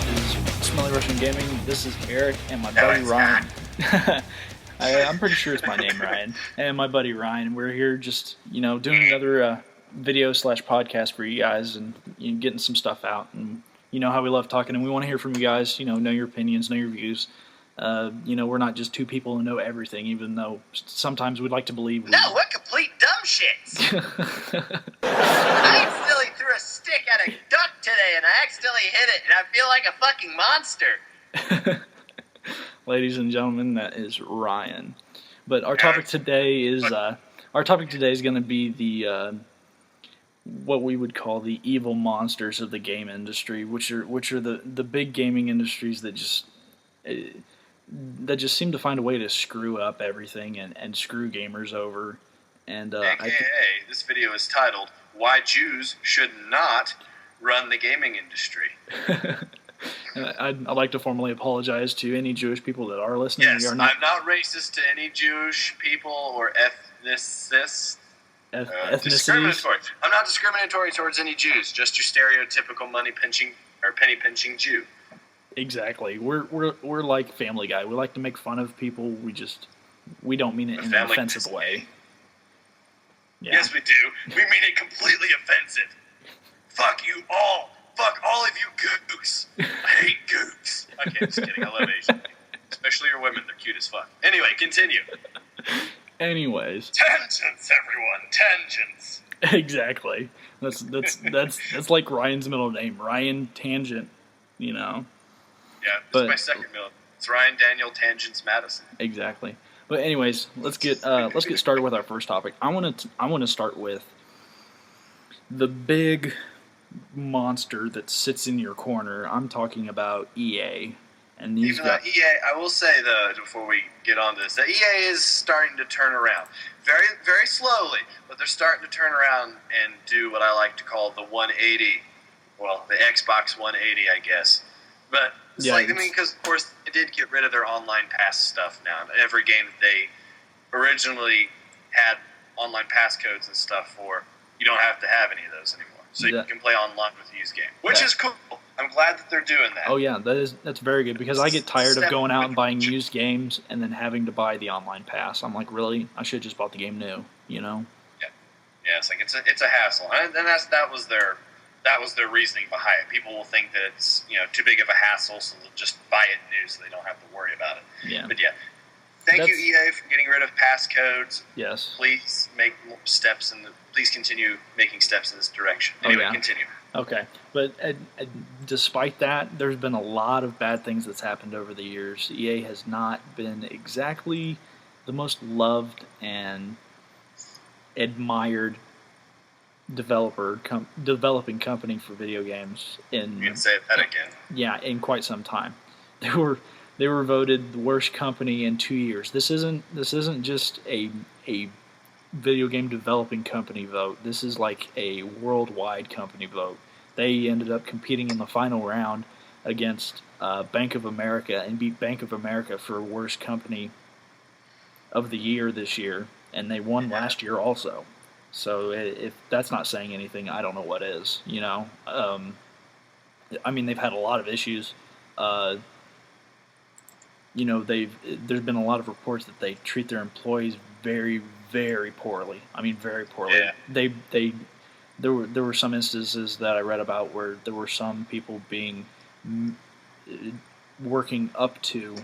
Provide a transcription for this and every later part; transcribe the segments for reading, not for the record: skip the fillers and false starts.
is Smelly Russian Gaming. This is Eric and my buddy Ryan. I'm pretty sure it's my name, Ryan, and my buddy Ryan. We're here just, doing another video / podcast for you guys and getting some stuff out. And you know how we love talking, and we want to hear from you guys. Know your opinions, know your views. We're not just two people who know everything, even though sometimes we'd like to believe. No, we're complete dumb shits. I accidentally threw a stick at a duck today, and I accidentally hit it, and I feel like a fucking monster. Ladies and gentlemen, that is Ryan. But our topic today is going to be the what we would call the evil monsters of the game industry, which are the big gaming industries that just seem to find a way to screw up everything and screw gamers over. And AKA, this video is titled "Why Jews Should Not Run the Gaming Industry." I'd like to formally apologize to any Jewish people that are listening. Yes, I'm not racist to any Jewish people or ethnicities. Discriminatory. I'm not discriminatory towards any Jews. Just your stereotypical money pinching or penny pinching Jew. Exactly. We're like Family Guy. We like to make fun of people. We don't mean it in an offensive way. Yeah. Yes, we do. We mean it completely offensive. Fuck you all. Fuck all of you gooks. I hate gooks. Okay, just kidding. I love Asian people. Especially your women. They're cute as fuck. Anyway, continue. Anyways. Tangents, everyone. Tangents. Exactly. That's like Ryan's middle name. Ryan Tangent, Yeah, this is my second middle. It's Ryan Daniel Tangents Madison. Exactly. But anyways, let's get started with our first topic. I want to start with the big monster that sits in your corner. I'm talking about EA. And these Even though EA, I will say though, before we get on this, that EA is starting to turn around. Very, very slowly, but they're starting to turn around and do what I like to call the 180. Well, the Xbox 180, I guess. But it's because of course they did get rid of their online pass stuff now. Every game that they originally had online pass codes and stuff for, you don't have to have any of those anymore. So you can play online with the used game, which is cool. I'm glad that they're doing that. Oh yeah, that's very good, because I get tired of going out and buying used games and then having to buy the online pass. I'm like, really? I should have just bought the game new, Yeah, it's like it's a hassle, and that was their reasoning behind it. People will think that it's too big of a hassle, so they'll just buy it new, so they don't have to worry about it. Yeah. But yeah, thank you EA for getting rid of pass codes. Yes. Please make steps please continue making steps in this direction. Anyway, continue. Okay, but despite that, there's been a lot of bad things that's happened over the years. EA has not been exactly the most loved and admired developing company for video games You can say that again. Yeah, in quite some time. They were voted the worst company in 2 years. This isn't just a video game developing company vote. This is like a worldwide company vote. They ended up competing in the final round against Bank of America and beat Bank of America for worst company of the year this year, and they won last year also. So if that's not saying anything, I don't know what is. They've had a lot of issues. There's been a lot of reports that they treat their employees very, very poorly. I mean, very poorly. Yeah. There were some instances that I read about where there were some people being working up to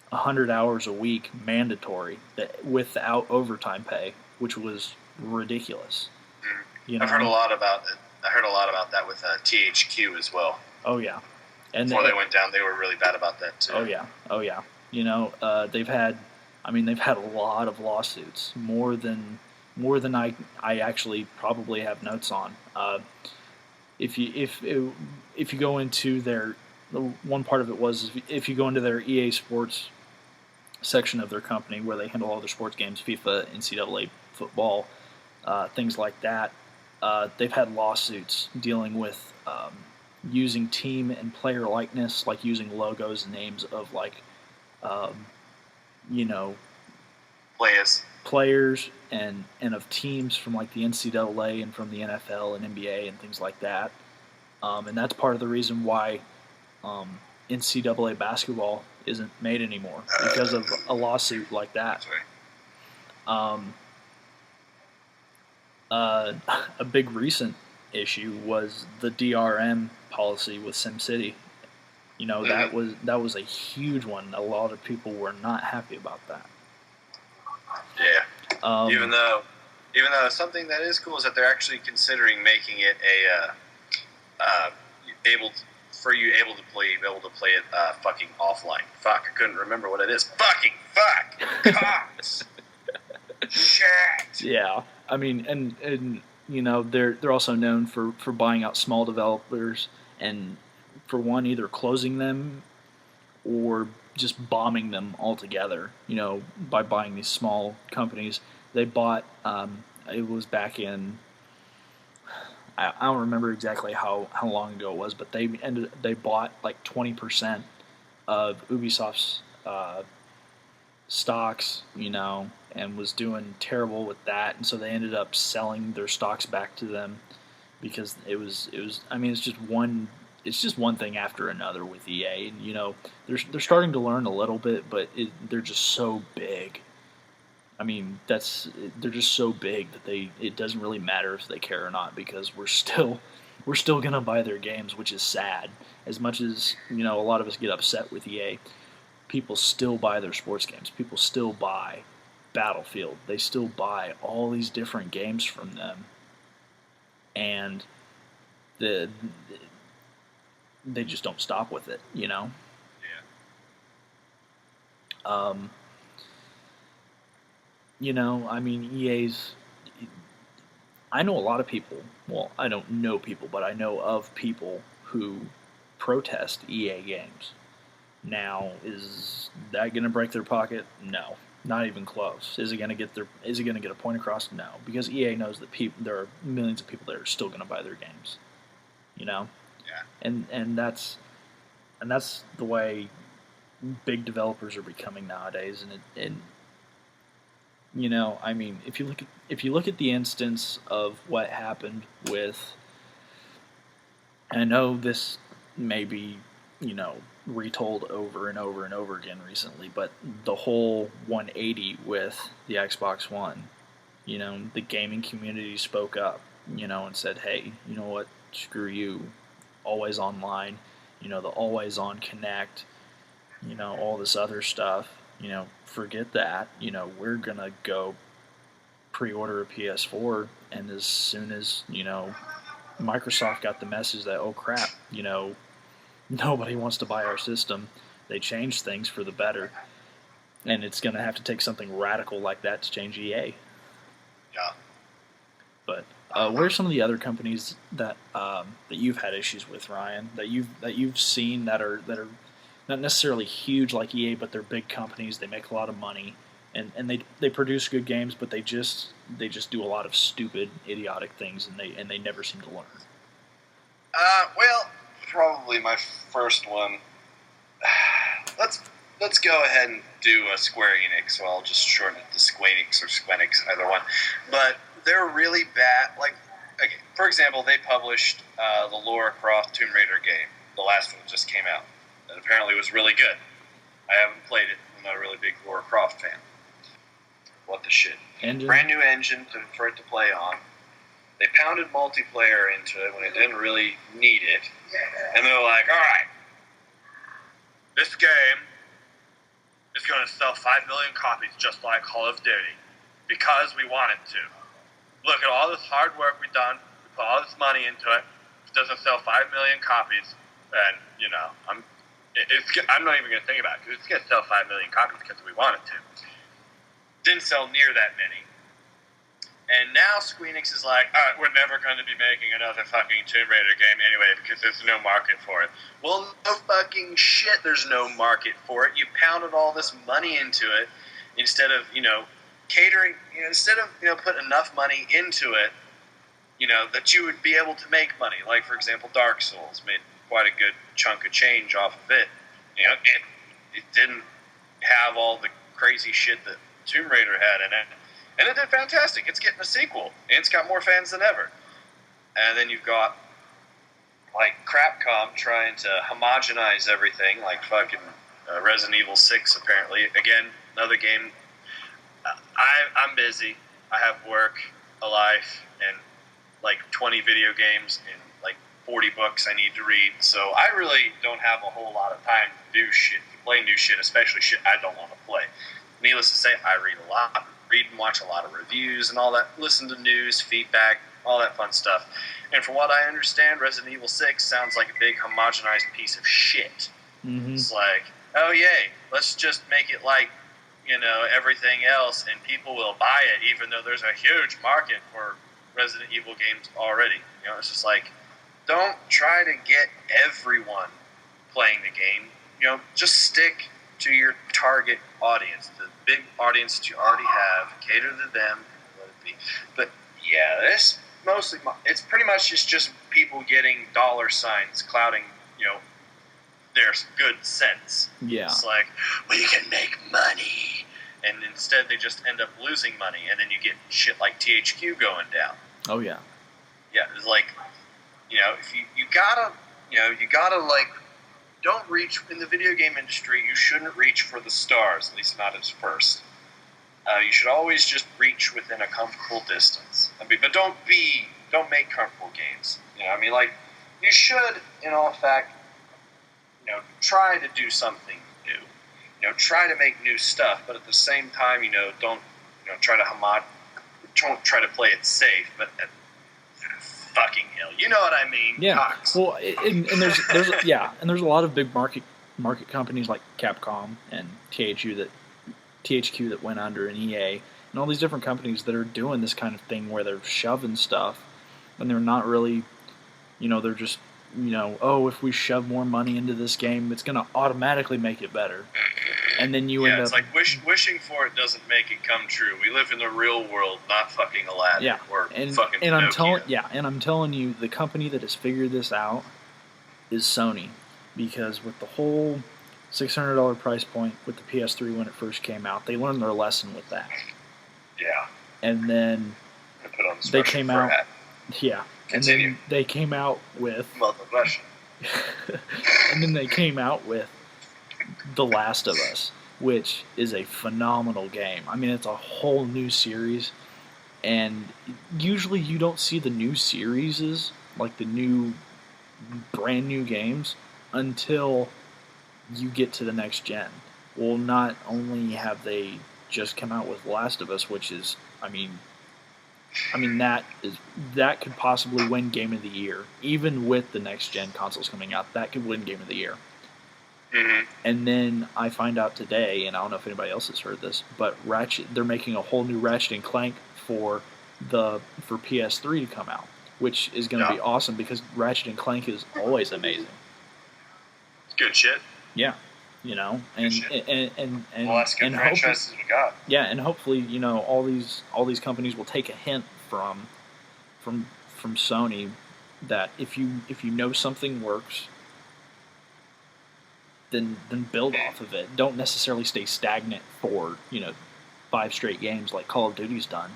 100 hours a week mandatory without overtime pay, which was ridiculous. I've heard a lot about it. I heard a lot about that with THQ as well. Oh yeah, and before they went down, they were really bad about that too. Oh yeah. They've had a lot of lawsuits, more than I actually probably have notes on. If you go into one part of it was if you go into their EA Sports section of their company where they handle all their sports games, FIFA, NCAA football, things like that. They've had lawsuits dealing with using team and player likeness, like using logos and names of players and of teams from like the NCAA and from the NFL and NBA and things like that. And that's part of the reason why NCAA basketball isn't made anymore because of a lawsuit like that. Um, a big recent issue was the DRM policy with SimCity. You know, that was a huge one. A lot of people were not happy about that. Yeah. Even though something that is cool is that they're actually considering making it able to play it fucking offline. Fuck, I couldn't remember what it is. Fucking fuck. Cops. Shit. Yeah. I mean, and you know, they're also known for buying out small developers and for one either closing them or just bombing them altogether. You know, by buying these small companies. They bought it was back in I don't remember exactly how long ago it was, but they bought like 20% of Ubisoft's stocks, you know, and was doing terrible with that, and so they ended up selling their stocks back to them because it was I mean it's just one thing after another with EA, and you know they're starting to learn a little bit, but they're just so big. I mean they're just so big that it doesn't really matter if they care or not because we're still gonna buy their games, which is sad. As much as you know a lot of us get upset with EA, people still buy their sports games. People still buy Battlefield. They still buy all these different games from them, and they just don't stop with it, you know. Yeah. You know, I mean, EA's. I know a lot of people. Well, I don't know people, but I know of people who protest EA games. Now, is that going to break their pocket? No, not even close. Is it going to get a point across? No, because EA knows that there are millions of people that are still going to buy their games. You know, yeah, and that's the way big developers are becoming nowadays. And you know, I mean, if you look at the instance of what happened with, and I know this may be, you know, retold over and over and over again recently, but the whole 180 with the Xbox One, you know, the gaming community spoke up, you know, and said, hey, you know what, screw you, always online, you know, the always on connect, you know, all this other stuff, you know, forget that, you know, we're gonna go pre-order a PS4, and as soon as, you know, Microsoft got the message that, oh crap, you know, nobody wants to buy our system, they changed things for the better, and it's going to have to take something radical like that to change EA. Yeah. But what are some of the other companies that you've had issues with, Ryan? That you've seen that are not necessarily huge like EA, but they're big companies. They make a lot of money, and they produce good games, but they just do a lot of stupid, idiotic things, and they never seem to learn. Well, probably my first one. Let's go ahead and do a Square Enix. So I'll just shorten it to Squenix or Squenix, either one. But they're really bad. Like, okay, for example, they published the Lara Croft Tomb Raider game. The last one just came out, and apparently was really good. I haven't played it. I'm not a really big Lara Croft fan. What the shit? Engine? Brand new engine for it to play on. They pounded multiplayer into it when it didn't really need it. And they're like, all right, this game is going to sell 5 million copies just like Call of Duty because we want it to. Look at all this hard work we've done. We put all this money into it. If it doesn't sell 5 million copies, then, you know, I'm not even going to think about it because it's going to sell 5 million copies because we want it to. Didn't sell near that many. And now Squeenix is like, all right, we're never going to be making another fucking Tomb Raider game anyway because there's no market for it. Well, no fucking shit, there's no market for it. You pounded all this money into it instead of, you know, catering, you know, instead of, you know, put enough money into it, you know, that you would be able to make money. Like, for example, Dark Souls made quite a good chunk of change off of it. You know, it didn't have all the crazy shit that Tomb Raider had in it. And it did fantastic. It's getting a sequel, and it's got more fans than ever. And then you've got like Crapcom trying to homogenize everything, like fucking Resident Evil 6 apparently. Again, another game. I'm busy. I have work, a life, and like 20 video games and like 40 books I need to read. So I really don't have a whole lot of time to do shit, to play new shit, especially shit I don't want to play. Needless to say, I read a lot, read and watch a lot of reviews and all that, listen to news, feedback, all that fun stuff. And from what I understand, Resident Evil 6 sounds like a big homogenized piece of shit. Mm-hmm. It's like, oh yay, let's just make it like, everything else, and people will buy it, even though there's a huge market for Resident Evil games already. It's just like, don't try to get everyone playing the game. Just stick to your target audience, the big audience that you already have, cater to them, and let it be. But yeah, it's pretty much just people getting dollar signs clouding, their good sense. Yeah. It's like, we can make money. And instead they just end up losing money, and then you get shit like THQ going down. Oh, yeah. Yeah, it's like, if you gotta like, don't reach, in the video game industry, you shouldn't reach for the stars, at least not at first. You should always just reach within a comfortable distance. But don't make comfortable games. Like, you should, in all fact, try to do something new. Try to make new stuff, but at the same time, don't try to play it safe, but fucking hell, you know what I mean? Yeah. Cox. Well, and there's a lot of big market companies like Capcom and THQ that went under, and EA, and all these different companies that are doing this kind of thing where they're shoving stuff, and they're not really, they're just, if we shove more money into this game, it's going to automatically make it better. And then you end up... it's like wishing for it doesn't make it come true. We live in the real world, not fucking Aladdin or fucking Pinocchio. I'm telling you, the company that has figured this out is Sony. Because with the whole $600 price point with the PS3 when it first came out, they learned their lesson with that. Yeah. And then Put on the they came out... Yeah. Continue. And then they came out with... Russian. And then they came out with The Last of Us, which is a phenomenal game. I mean, it's a whole new series, and usually you don't see the new series, like the new, brand new games, until you get to the next gen. Well, not only have they just come out with The Last of Us, which is, I mean that could possibly win Game of the Year, even with the next gen consoles coming out. That could win Game of the Year. Mm-hmm. And then I find out today, and I don't know if anybody else has heard this, but they're making a whole new Ratchet and Clank for PS3 to come out, which is going to be awesome because Ratchet and Clank is always amazing. It's good shit. Yeah, and well, that's good and franchises we got. Yeah, and hopefully, all these companies will take a hint from Sony that if you know something works, then build off of it. Don't necessarily stay stagnant for 5 straight games like Call of Duty's done,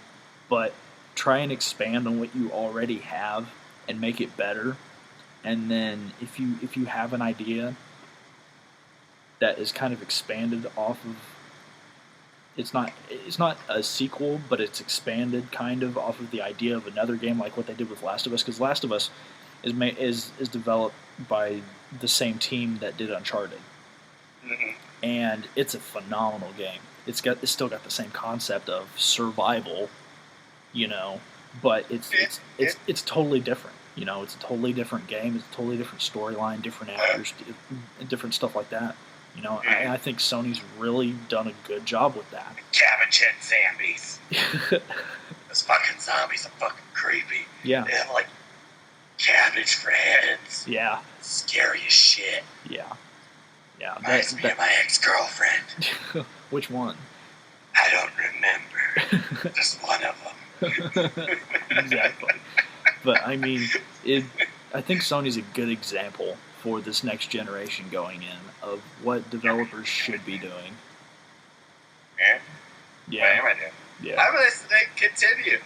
but try and expand on what you already have and make it better. And then if you have an idea that is kind of expanded off of, it's not a sequel, but it's expanded kind of off of the idea of another game, like what they did with Last of Us, because Last of Us is developed by the same team that did Uncharted. Mm-hmm. And it's a phenomenal game. It's still got the same concept of survival, but it's totally different. It's a totally different game. It's a totally different storyline, different actors, different stuff like that. I think Sony's really done a good job with that. Cabbage head zombies. Those fucking zombies are fucking creepy. Yeah. They have like cabbage for heads. Yeah. Scary as shit. Yeah. Yeah. Reminds me of my ex-girlfriend. Which one? I don't remember. Just one of them. Exactly. But I mean, I think Sony's a good example for this next generation going in of what developers should be doing. Yeah. Yeah. What am I doing? Yeah. I'm listening. Continue.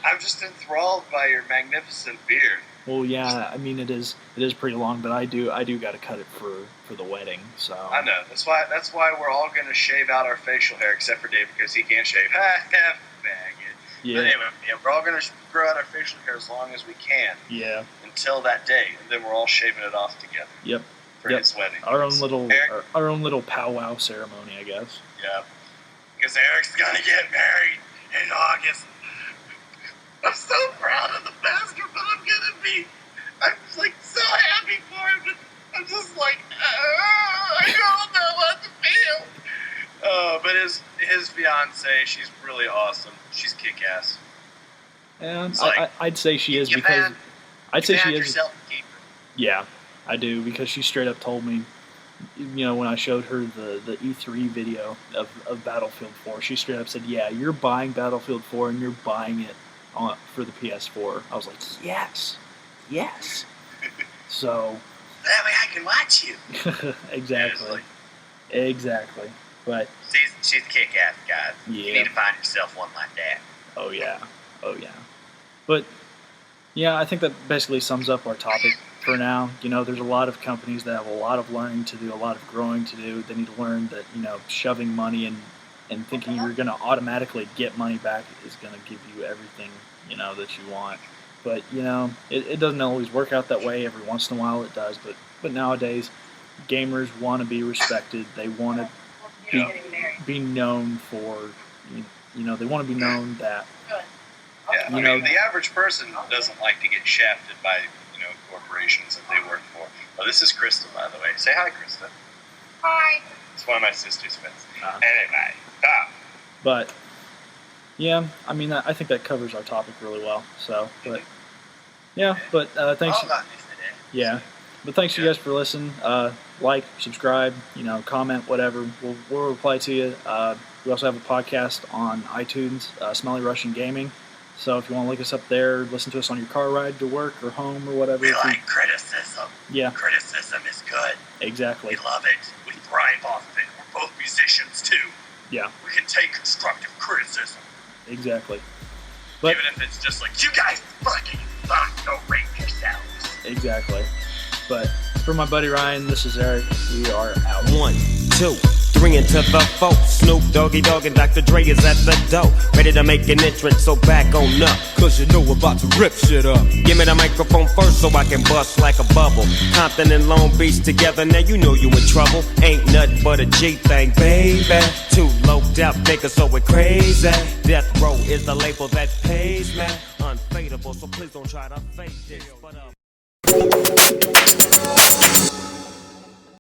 I'm just enthralled by your magnificent beard. Well, yeah. I mean, it is pretty long, but I do got to cut it for the wedding. So I know. That's why we're all gonna shave out our facial hair except for Dave because he can't shave. Bag it. Yeah. But anyway, we're all gonna grow out our facial hair as long as we can. Yeah. Until that day, and then we're all shaving it off together. Yep. For his wedding. Our own little Eric, our own little powwow ceremony, I guess. Yeah. Because Eric's gonna get married in August. I'm so proud of the bastard, but I'm like so happy for him, but I'm just like, I don't know what to feel. But his fiance, she's really awesome. She's kick-ass. And like, I'd say she is because I'd say she is. Yeah, I do because she straight up told me, when I showed her the E3 video of Battlefield 4, she straight up said, "Yeah, you're buying Battlefield 4 and you're buying it for the PS4." I was like, yes. So that way I can watch you. Exactly. But she's kick-ass, guys. Yeah. You need to find yourself one like that. Oh yeah. But yeah, I think that basically sums up our topic for now. There's a lot of companies that have a lot of learning to do, a lot of growing to do. They need to learn that shoving money and thinking you're going to automatically get money back is going to give you everything that you want. But it doesn't always work out that way. Every once in a while it does. But nowadays, gamers want to be respected. They want to be known for they want to be known that. Yeah, the average person doesn't like to get shafted by corporations that they work for. Oh, this is Krista, by the way. Say hi, Krista. Hi. It's one of my sister's friends. Anyway, stop. But yeah, I mean, I think that covers our topic really well. So, but yeah, but thanks. Yeah, but thanks you guys for listening. Like, subscribe, comment, whatever. We'll reply to you. We also have a podcast on iTunes, Smelly Russian Gaming. So if you want to look us up there, listen to us on your car ride to work or home or whatever. We like criticism. Yeah. Criticism is good. Exactly. We love it. We thrive off of it. We're both musicians, too. Yeah. We can take constructive criticism. Exactly. But even if it's just like, you guys fucking suck, go rape yourselves. Exactly. But for my buddy Ryan, this is Eric. We are out. 1, 2, 3 into the 4. Snoop Doggy Dogg and Dr. Dre is at the door, ready to make an entrance, so back on up. Cause we're about to rip shit up. Give me the microphone first so I can bust like a bubble. Compton and Long Beach together, now you know you in trouble. Ain't nothing but a G thing, baby. Too loped out niggas, so we're crazy. Death Row is the label that pays, man. Unfadable, so please don't try to fake this. But